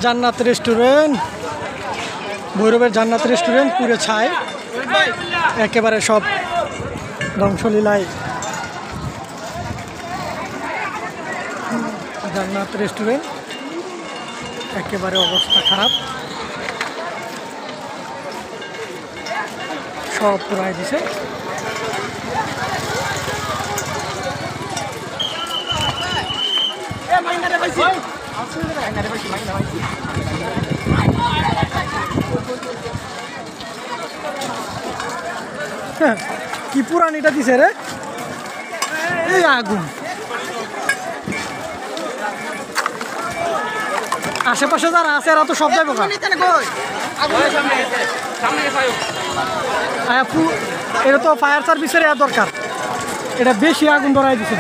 জান্নাত রেস্টুরেন্ট, ভৈরবের জান্নাত রেস্টুরেন্ট পুরে ছায়, একেবারে সব ধ্বংসলীলায়। জান্নাত রেস্টুরেন্ট একেবারে অবস্থা খারাপ, সব পুরাই দিছে। কি পুরানিটা দিছে রে, এই আগুন। আশেপাশে যারা আছে এরা তো সব যাইব। এটা তো ফায়ার সার্ভিসের দরকার, এটা বেশি আগুন ধরাই দিছে।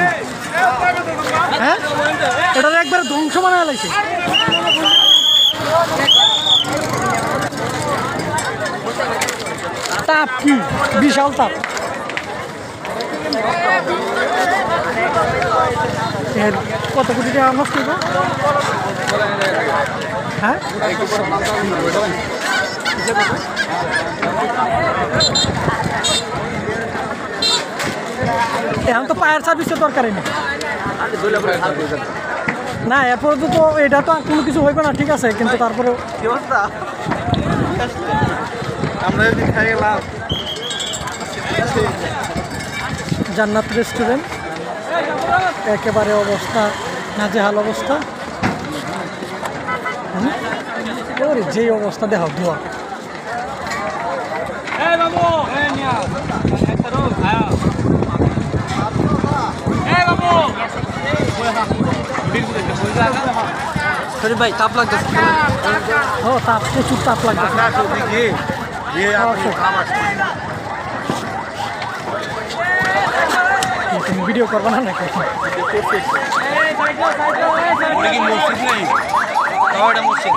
হ্যাঁ, এটা একবার ধ্বংস বানায় লাগছে। তাপ কি বিশাল তাপ। কত কোটি টাকা নষ্ট হইব? হ্যাঁ, এখন তো ফায়ার সার্ভিসের দরকারই নেই না। এরপরে তো এটা তো আর কোনো কিছু হইবে না, ঠিক আছে, কিন্তু তারপরেও জান্নাত রেস্টুরেন্ট একেবারে অবস্থা নাজেহাল অবস্থা। ওরে যে অবস্থা দেখো, ধোয়া। ভাই তাপ লাগতেছে। ও তাপ, প্রচুর তাপ লাগতেছে। তুমি ভিডিও করবা না নাকি? মসজিদ নেই, মসজিদ।